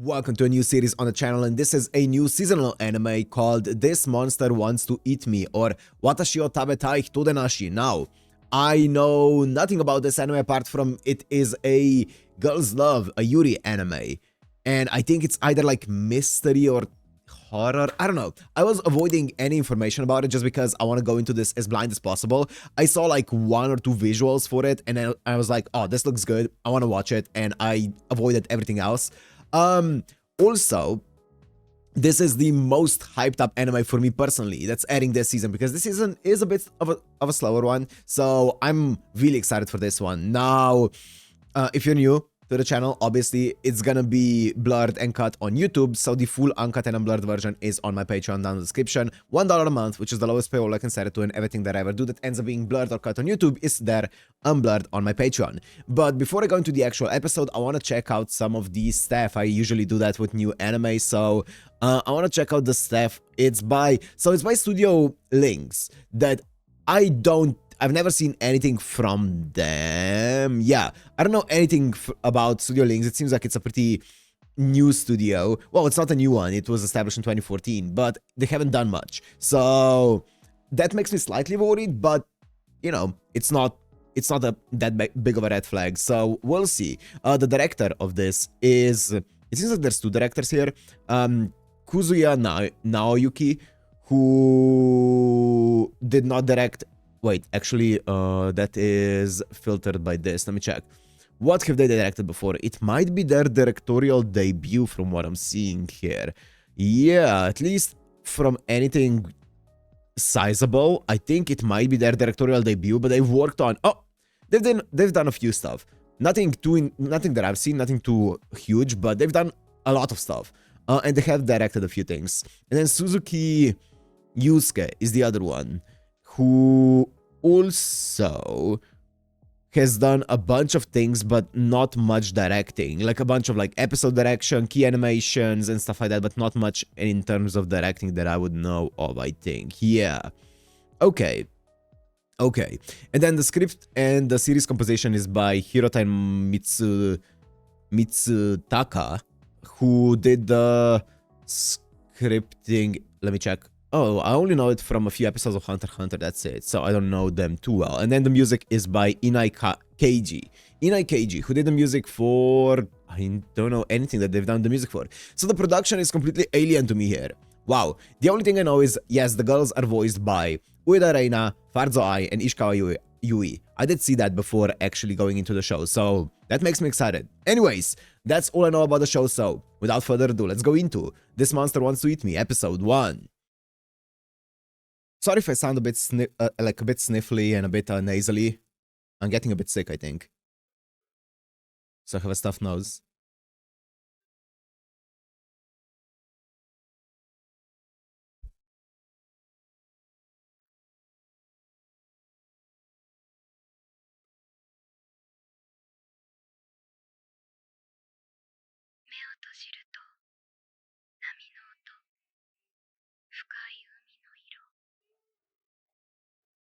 Welcome to a new series on the channel, and this is a new seasonal anime called This Monster Wants to Eat Me, or Watashi Tabetai Hitodenashi. Now, I know nothing about this anime apart from it is a girls love, a Yuri anime, and I think it's either like mystery or horror. I don't know. I was avoiding any information about it just because I want to go into this as blind as possible. I saw like one or two visuals for it, and then I was like, oh, this looks good. I want to watch it, and I avoided everything else. Also, this is the most hyped up anime for me personally that's airing this season, because this season is a bit of a slower one, so I'm really excited for this one. Now, if you're new to the channel, obviously it's gonna be blurred and cut on YouTube, so the full uncut and unblurred version is on my Patreon down in the description. $1 a month, which is the lowest paywall I can set it to, and everything that I ever do that ends up being blurred or cut on YouTube is there unblurred on my Patreon. But before I go into the actual episode, I want to check out some of the staff. I usually do that with new anime, so I want to check out the staff. It's by Studio Links that I've never seen anything from them. Yeah, I don't know anything about Studio Links. It seems like it's a pretty new studio. Well, it's not a new one. It was established in 2014, but they haven't done much. So that makes me slightly worried, but you know, it's not that big of a red flag. So we'll see. The director of this is, it seems like there's two directors here. Kuzuya Naoyuki, who did not direct. Wait, actually, that is filtered by this. Let me check. What have they directed before? It might be their directorial debut from what I'm seeing here. Yeah, at least from anything sizable, I think it might be their directorial debut, but they've worked on... Oh, they've done a few stuff. Nothing that I've seen, nothing too huge, but they've done a lot of stuff. And they have directed a few things. And then Suzuki Yusuke is the other one, who also has done a bunch of things, but not much directing. Like a bunch of like episode direction, key animations, and stuff like that, but not much in terms of directing that I would know of, I think. Yeah. Okay. Okay. And then the script and the series composition is by Hirota Mitsutaka, who did the scripting. Let me check. Oh, I only know it from a few episodes of Hunter x Hunter, that's it. So I don't know them too well. And then the music is by Inai Keiji. Inai Keiji, who did the music for... I don't know anything that they've done the music for. So the production is completely alien to me here. Wow. The only thing I know is, yes, the girls are voiced by Ueda Reina, Farzo Ai, and Ishikawa Yui. I did see that before actually going into the show, so that makes me excited. Anyways, that's all I know about the show, so without further ado, let's go into This Monster Wants to Eat Me, episode 1. Sorry if I sound a bit sniffly and a bit nasally. I'm getting a bit sick, I think. So I have a stuffed nose.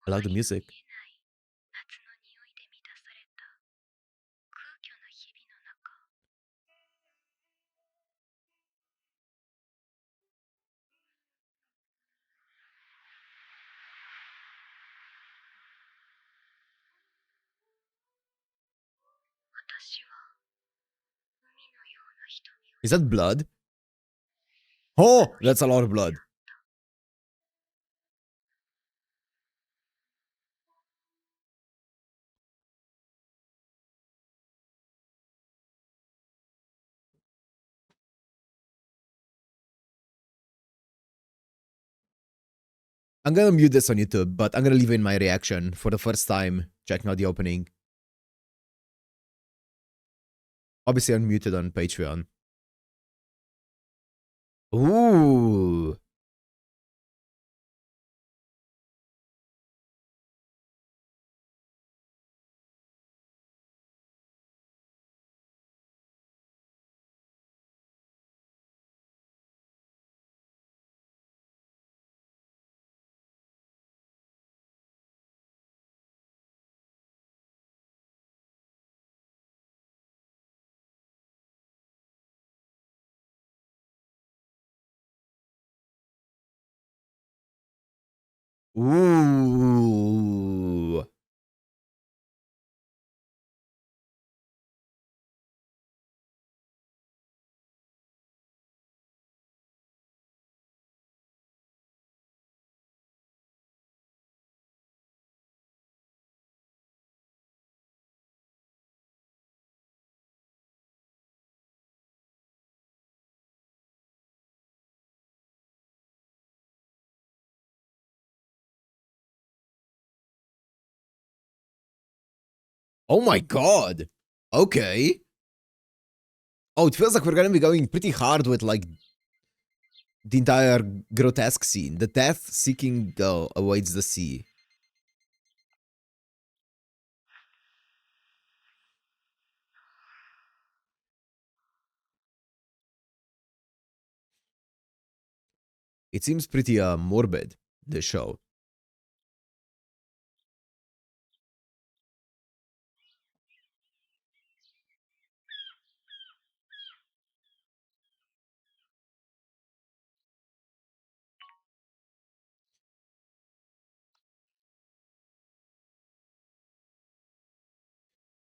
I love the music. Is that blood? Oh, that's a lot of blood. I'm gonna mute this on YouTube, but I'm gonna leave in my reaction for the first time checking out the opening. Obviously unmuted on Patreon. Ooh. Ooh. Oh my god. Okay. Oh, it feels like we're gonna be going pretty hard with like the entire grotesque scene. The death-seeking girl awaits the sea. It seems pretty morbid, this show.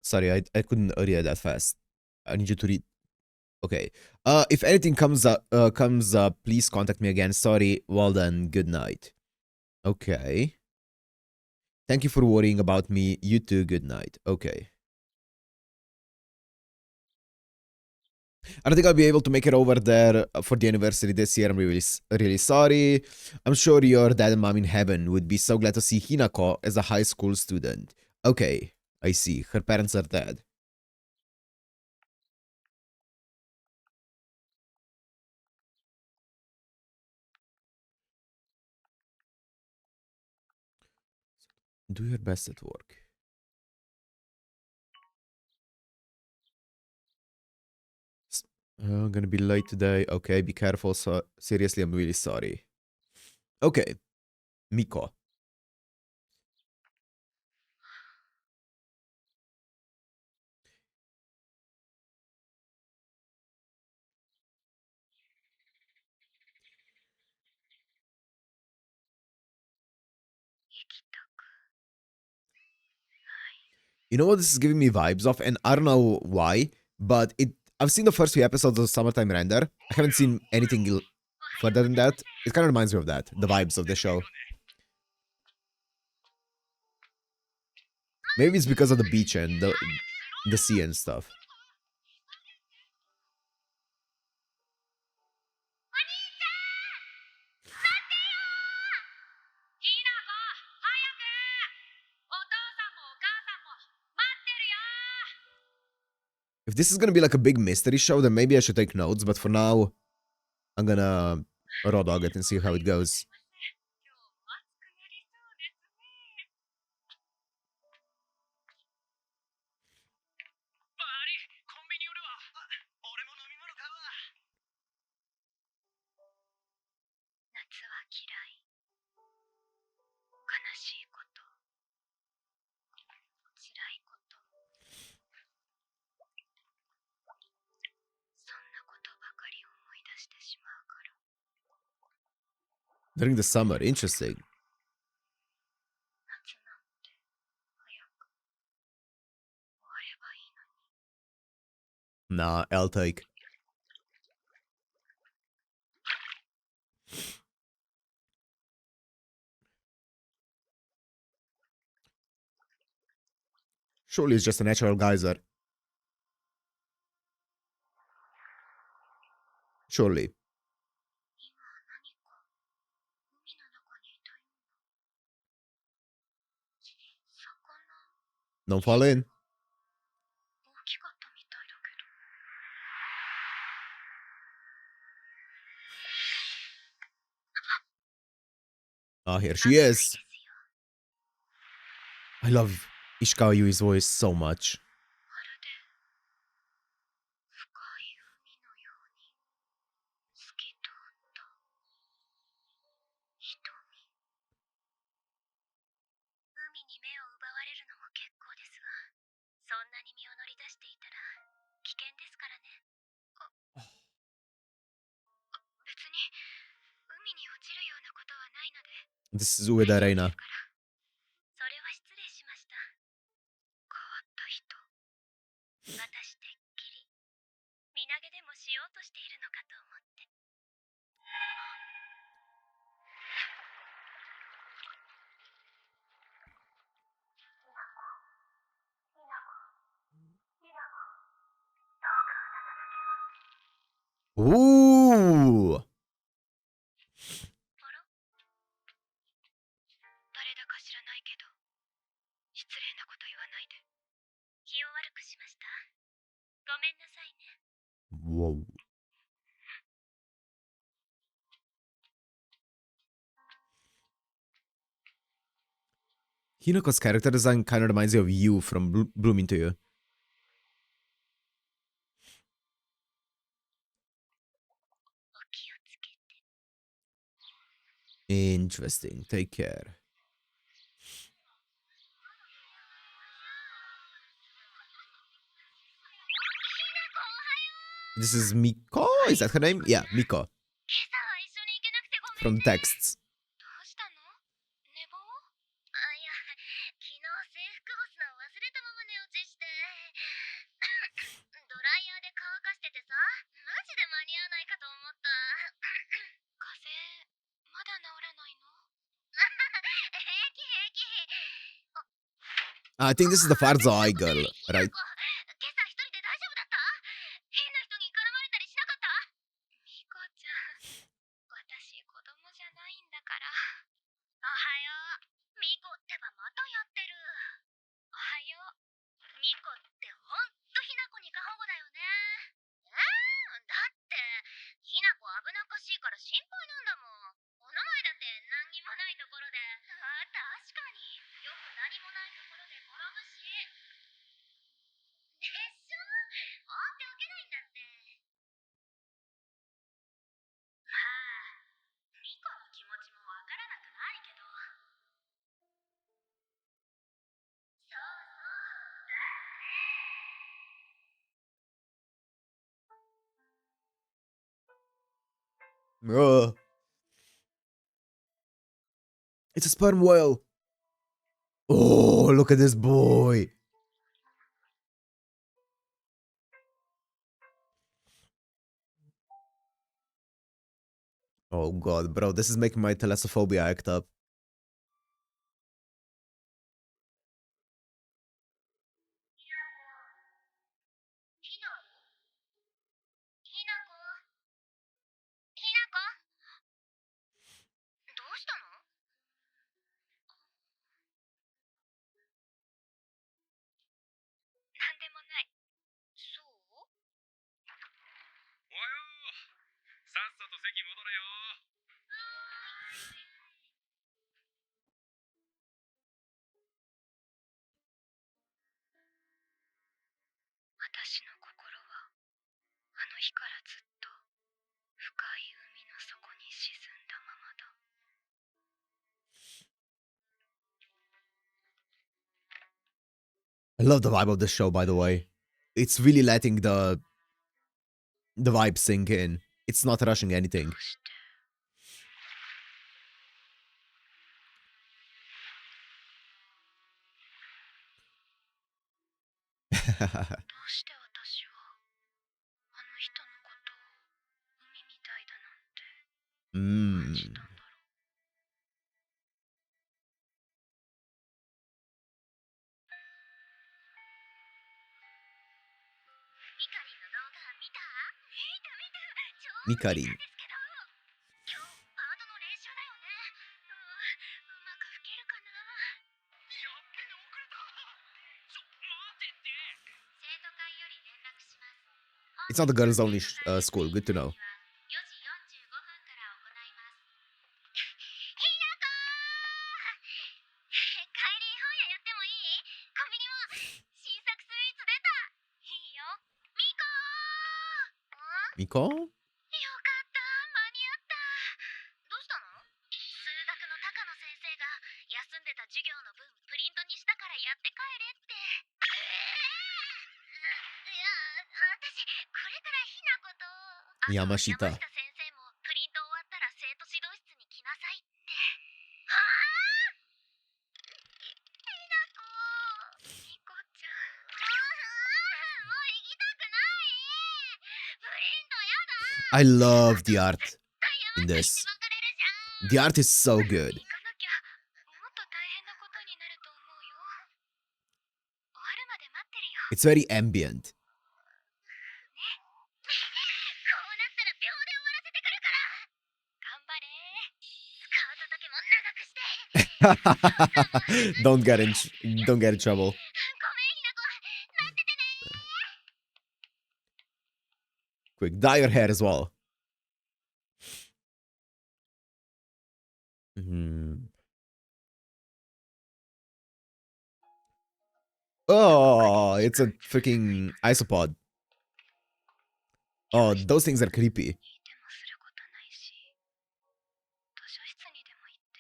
Sorry, I couldn't read that fast. I need you to read. Okay. If anything comes up, please contact me again. Sorry. Well then, good night. Okay. Thank you for worrying about me. You too. Good night. Okay. I don't think I'll be able to make it over there for the anniversary this year. I'm really sorry. I'm sure your dad and mom in heaven would be so glad to see Hinako as a high school student. Okay, I see. Her parents are dead. Do your best at work. I'm gonna be late today. Okay, be careful. So seriously, I'm really sorry. Okay, Miko. You know what this is giving me vibes of, and I don't know why, but I've seen the first few episodes of Summertime Render. I haven't seen anything further than that. It kind of reminds me of that, the vibes of the show. Maybe it's because of the beach and the sea and stuff. If this is gonna be like a big mystery show, then maybe I should take notes, but for now, I'm gonna raw dog it and see how it goes. During the summer, interesting. Nah, I'll take. Surely it's just a natural geyser. Surely. Don't fall in. Ah, here she is. I love Ishikawa Yui's voice so much. This is Ueda Reina. それは失礼しました。変わった人。私てっきり身投げでもしようとしているのかと思って。Ooh! あら？誰だか知らないけど、失礼なこと言わないで。気を悪くしました。ごめんなさいね。Whoa. Hinako's character design kind of reminds you of you from Blooming to You. お気をつけて。Interesting. Take care. This is Miko? Is that her name? Yeah, Miko. 今朝は一緒に行けなくてごめん From ね。 texts. どうしたの？寝坊？あ、いや、昨日制服干すの忘れたまま寝落ちして。ドライヤーで乾かしててさ、マジで間に合わないかと思った。風邪、まだ治らないの？平気平気。I think this is the Farzai girl, right? 今朝一人で大丈夫だった？変な人に絡まれたりしなかった？ミコちゃん、私子供じゃないんだから。おはよう。ミコってばまたやってる。おはよう。ミコってほんとひなこに過保護だよね。だってひなこ危なっかしいから心配なんだもん。お名前だって何にもないところで。確かによく何もないところで転ぶし。でしょ？放っておけないんだって。まあ、ミコの気持ちもわからなくないけど。そうそうだね。It's a sperm whale. Oh, look at this boy. Oh god, bro, this is making my thalassophobia act up. ひなこ？ひなこ？ひなこ？どうしたの？なんでもない。そう？おはよう。さっさと席戻れよ。私の心はあの日からずっと深い海の底に沈んだままだ。I love the vibe of this show, by the way. It's really letting the vibe sink in. It's not rushing anything. どうして？どうして私はあの人のことを海みたいだなんて感じたんだろう。ミカリンの動画見た？見た。超ミカリン。好きなんですけど。今日パートの練習だよね。うまく吹けるかな？やっべえ、遅れた。待てって。生徒会より連絡します。 It's not a girls only school. Good to know. 4時45分から行います。ひなこー！帰り本屋やってもいい？コンビニも新作スイーツ出た。いいよ。ミコー！よかっ Miko? た、間に合った。どうしたの？数学の高野先生が休んでた授業の分プリントにしたからやって帰れって。いや、私これからひなこと。山下。山下先生もプリント終わったら生徒指導室に来なさいって。は I love the art だよ in って this. 別れるじゃん The art is so good. 行かなきゃもっと大変なことになると思うよ終わるまで待ってるよ It's very ambient. こうなったら秒で終わらせてくるから頑張れスカートだけも長くして don't get in trouble. ごめんひなこ待っててね Quick, dye your hair as well. Oh, it's a freaking isopod. Oh, those things are creepy. でもすることないし図書室にでも行って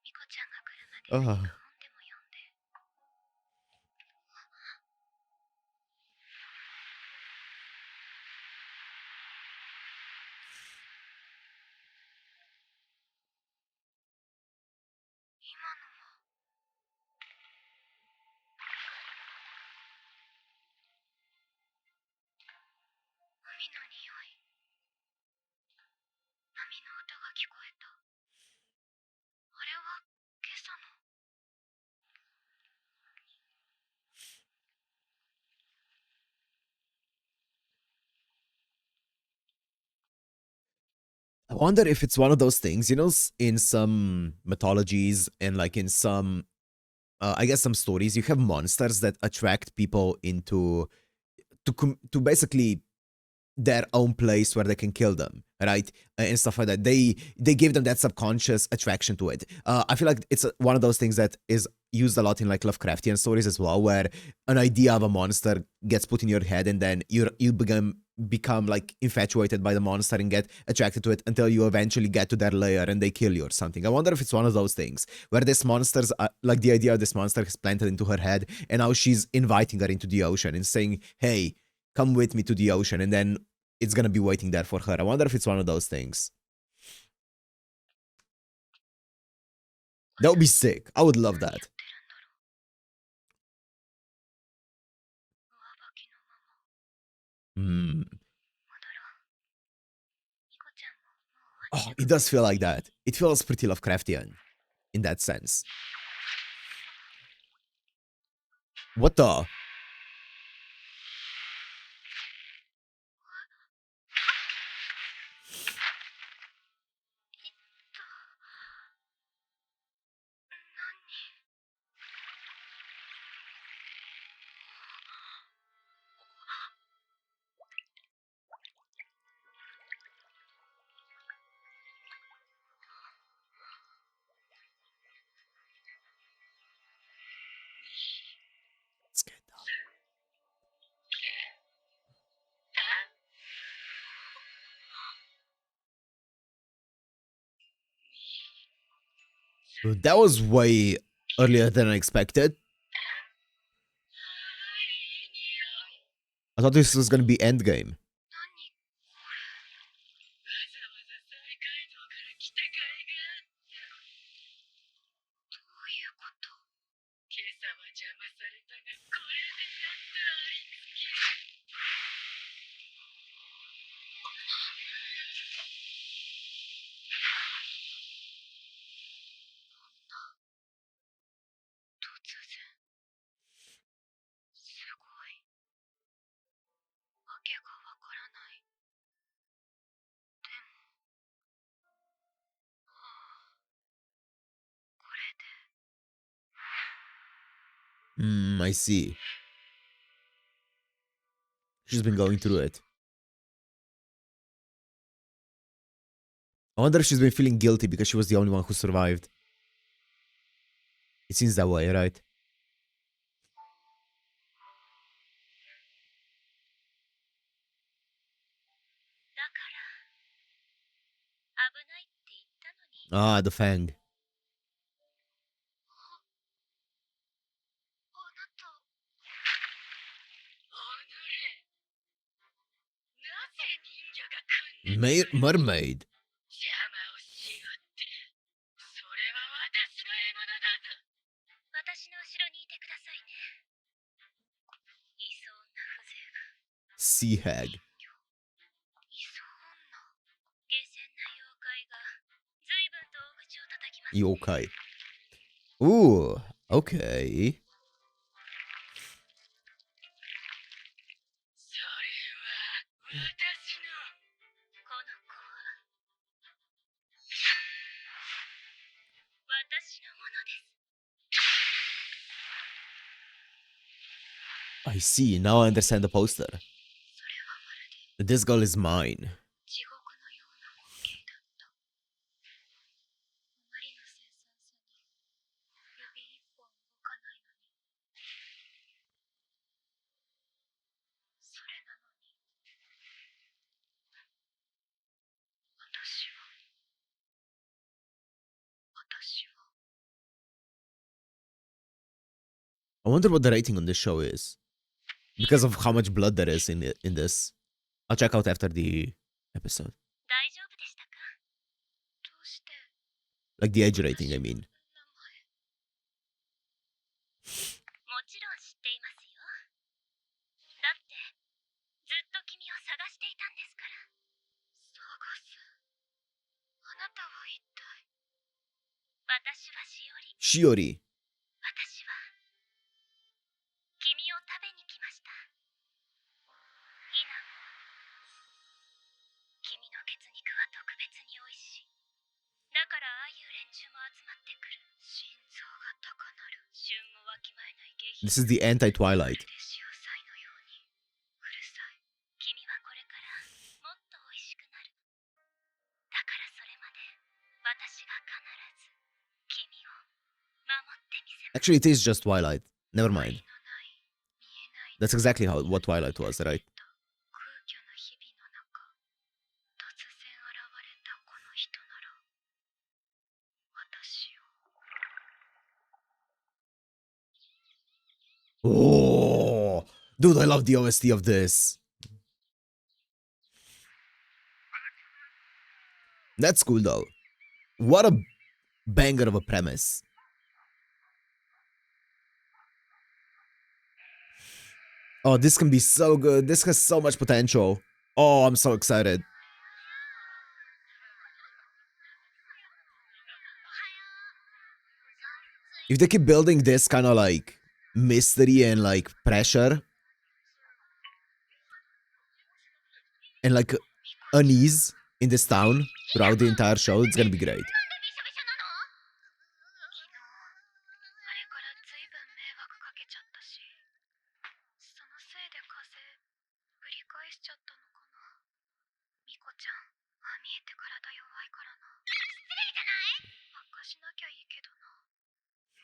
ミコちゃんが来るまで Oh. 本でも読んで今のは海の匂い波の音が聞こえたあれは今朝の I wonder if it's one of those things, you know, in some mythologies and like in some, I guess some stories, you have monsters that attract people into to basically their own place where they can kill them, right? And stuff like that. They give them that subconscious attraction to it. I feel like it's one of those things that is used a lot in like Lovecraftian stories as well, where an idea of a monster gets put in your head, and then you become like infatuated by the monster and get attracted to it until you eventually get to their lair and they kill you or something. I wonder if it's one of those things where this monster's like the idea of this monster is planted into her head, and now she's inviting her into the ocean and saying, "Hey, come with me to the ocean," and then it's gonna be waiting there for her. I wonder if it's one of those things. That would be sick. I would love that. 上履きのまま Hmm. 戻ろうミコちゃんももう終わ Oh, it does feel like that. It feels pretty Lovecraftian in that sense. What the? Let's get down. That was way earlier than I expected. I thought this was gonna be endgame. 何これわざわざ再街道から来た甲斐があったどういうこと今朝は邪魔されたがこれでやっとありつける突然すごいわけがわからないでもはあこれで I see. She's been going through it. I wonder if she's been feeling guilty because she was the only one who survived. It seems that way, right? だから危ないって言ったのに Ah, the Fang. あなたなぜ人魚が来んねん Mermaid. 邪魔をしよってそれは私の獲物だぞ私の後ろにいてくださいねいそうな風情が Sea Hag. いそうが随分と大口を叩きます。妖怪。Ooh, okay. それは私の。この子は私のものです。 I see. Now I understand the poster. それはまるで This girl is mine. 地獄のような光景だった。あまりの凄惨さに指一本動かないのに。それなのに私は I wonder what the rating on this show is. Because of how much blood there is in this. I'll check out after the episode. 大丈夫でしたか？どうして Like the age rating, I mean. 名前。もちろん知っていますよ。だってずっと君を探していたんですから。探す。あなたは一体。私はしおり。 Shiori. 私は君を食べに来ました。ヒナ。君の血肉は特別に美味しい。だからああいう連中も集まってくる。心臓が高鳴る。旬もわきまえない下品。 This is the anti-Twilight. 潮騒のようにうるさい。君はこれからもっと美味しくなる。だからそれまで私が必ず君を守ってみせます。 Actually, it is just Twilight. Never 光 mind. のない見えない That's exactly what Twilight was, right? 空虚な日々の中、突然現れたこの人なら私を。 Oh, dude, I love the OST of this. That's cool though. What a banger of a premise. Oh, this can be so good. This has so much potential. Oh, I'm so excited. If they keep building this kind of like mystery and like pressure and like unease in this town throughout the entire show, it's gonna be great. なんでびしょびしょなの？昨日あれからずいぶん迷惑かけちゃったし、そのせいで風邪ぶり返しちゃったのかな。ミコちゃん、ああ見えて体弱いからな。失礼じゃない？悪化しなきゃいいけどな。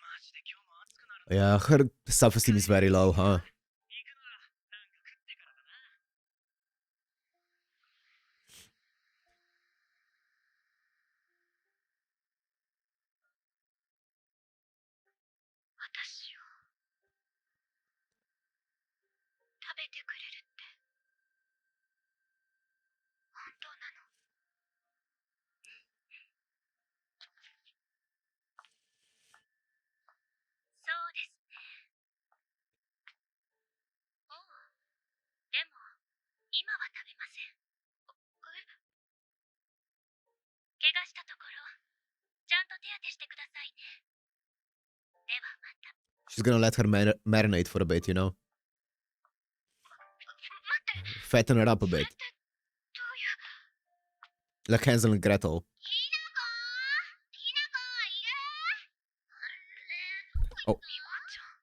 マジで今日も暑くなる。 Yeah, her self-esteem is very low, huh? 行くならなんか食ってからだな。私を食べてくれるって本当なの？そうですね。おう。でも今は食べません。怪我したところちゃんと手当てしてくださいね。ではまた。 She's gonna let her marinate for a bit, you know? 待って。 Fatten her up a それ bit. ってどういう。 Like Hansel and Gretel. ひなこいる？おミコちゃん。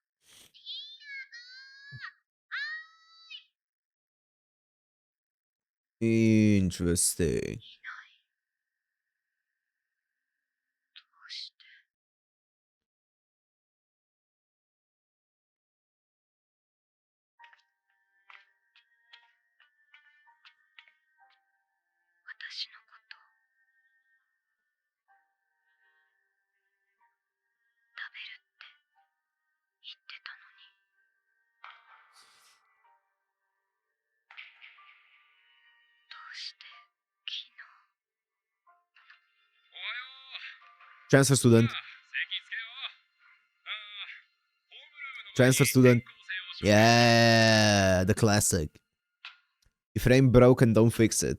Interesting. いない。どうして？私のこと食べるって言ってたのに。どうして昨日。おはよう。 Transfer student. 席つけよう。ホームルームの Transfer student. Yeah, the classic. If frame broken, don't fix it.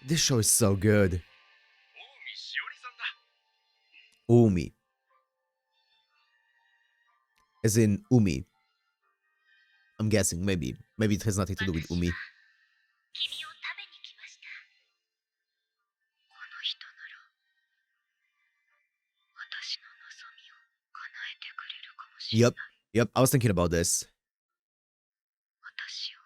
This show is so good. 近江しおりさんだ。 Umi. As in Umi. I'm guessing, maybe. Maybe it has nothing to do with Umi. 君を食べに来ました。この人なら私の望みを叶えてくれるかもしれない。 Yep, I was thinking about this. 私を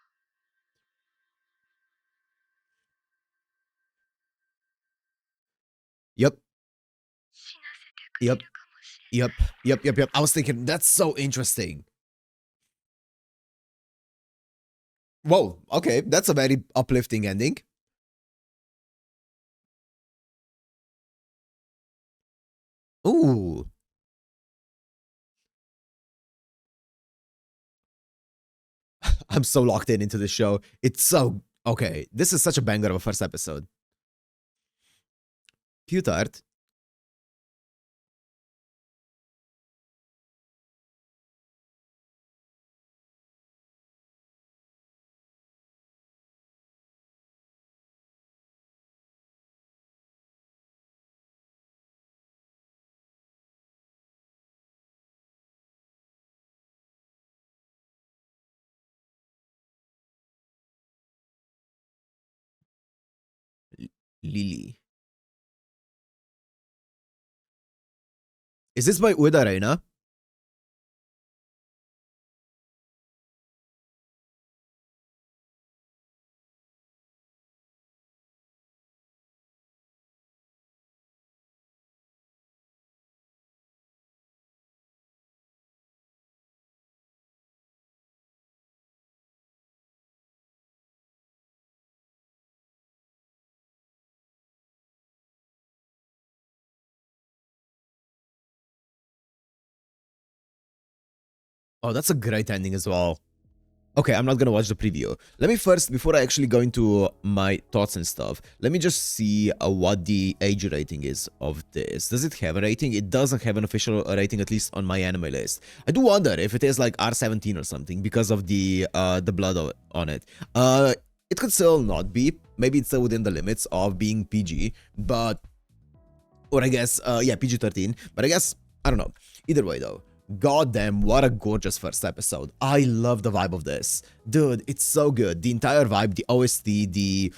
Yep, 死なせてくれるかもしれない。 yep. I was thinking, that's so interesting. Whoa, okay, that's a very uplifting ending. Ooh. I'm so locked into this show. It's so... Okay, this is such a banger of a first episode. Cute art. Lily. Is this by Ueda Reina? Oh, that's a great ending as well. Okay, I'm not gonna watch the preview. Let me first, before I actually go into my thoughts and stuff, let me just see what the age rating is of this. Does it have a rating? It doesn't have an official rating, at least on my anime list. I do wonder if it is like R17 or something because of the blood on it. It could still not be. Maybe it's still within the limits of being PG, but... Or I guess, yeah, PG-13. But I guess, I don't know. Either way, though. Goddamn, what a gorgeous first episode. I love the vibe of this. Dude, it's so good. The entire vibe, the OST, the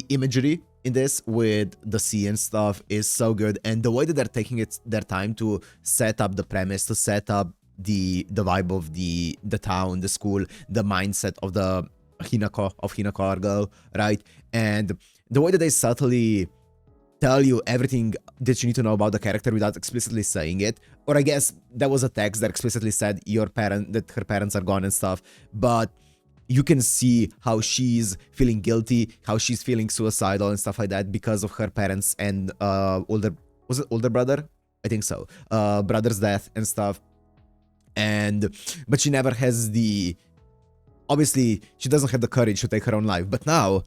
imagery in this with the sea and stuff is so good. And the way that they're taking their time to set up the premise, to set up the vibe of the town, the school, the mindset of the Hinako girl, right? And the way that they subtly tell you everything that you need to know about the character without explicitly saying it. Or I guess that was a text that explicitly said that her parents are gone and stuff, but you can see how she's feeling guilty, how she's feeling suicidal and stuff like that because of her parents and older brother? I think so. Brother's death and stuff. But she never has obviously she doesn't have the courage to take her own life. But now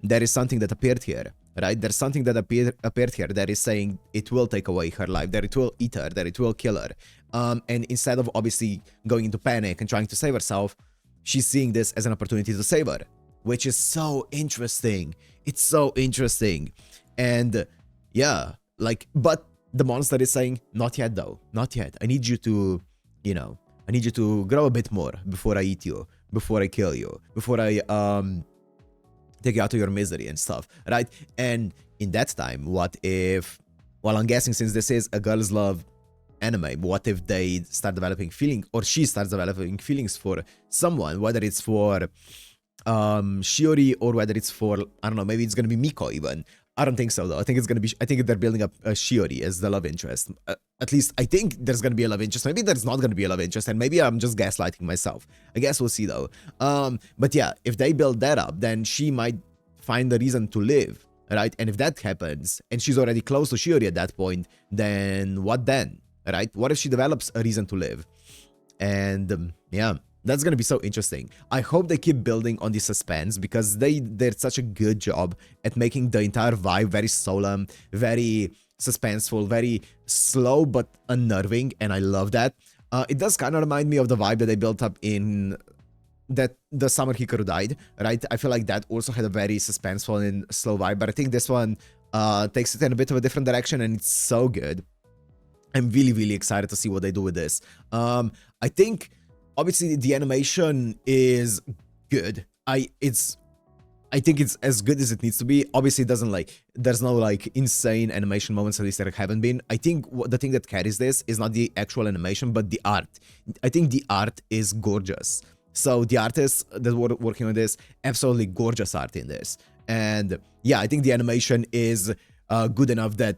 there is something that appeared here. Right? There's something that appeared here that is saying it will take away her life, that it will eat her, that it will kill her. And instead of obviously going into panic and trying to save herself, she's seeing this as an opportunity to save her, which is so interesting. It's so interesting. And yeah, like, but the monster is saying, not yet though, not yet. I need you to, I need you to grow a bit more before I eat you, before I kill you, before I, take you out of your misery and stuff, right? And in that time, what if, well, I'm guessing since this is a girls' love anime, what if they start developing feelings, or she starts developing feelings for someone, whether it's for Shiori or whether it's for, I don't know, maybe it's gonna be Miko even. I don't think so though. I think they're building up Shiori as the love interest. At least I think there's gonna be a love interest. Maybe there's not gonna be a love interest, and maybe I'm just gaslighting myself. I guess we'll see though. But yeah, if they build that up, then she might find a reason to live, right? And if that happens, and she's already close to Shiori at that point, then what then, right? What if she develops a reason to live? And yeah. That's gonna be so interesting. I hope they keep building on the suspense because they did such a good job at making the entire vibe very solemn, very suspenseful, very slow but unnerving, and I love that. It does kind of remind me of the vibe that they built up in that the summer Hikaru died, right? I feel like that also had a very suspenseful and slow vibe, but I think this one takes it in a bit of a different direction, and it's so good. I'm really excited to see what they do with this. I think obviously the animation is good. I think it's as good as it needs to be. Obviously, it doesn't there's no insane animation moments, at least there haven't been. I think the thing that carries this is not the actual animation, but the art. I think the art is gorgeous. So the artists that were working on this, absolutely gorgeous art in this. And yeah, I think the animation is good enough that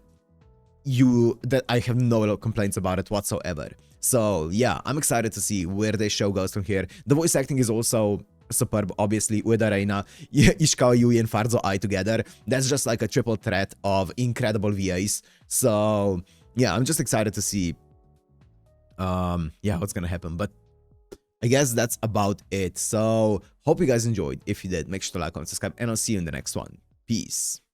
I have no complaints about it whatsoever. So yeah, I'm excited to see where this show goes from here. The voice acting is also superb, obviously, with Arena, Ishikawa Yui, and Farzo Ai together. That's just like a triple threat of incredible VAs. So yeah, I'm just excited to see yeah, what's gonna happen. But I guess that's about it. So hope you guys enjoyed. If you did, make sure to like, comment, subscribe, and I'll see you in the next one. Peace.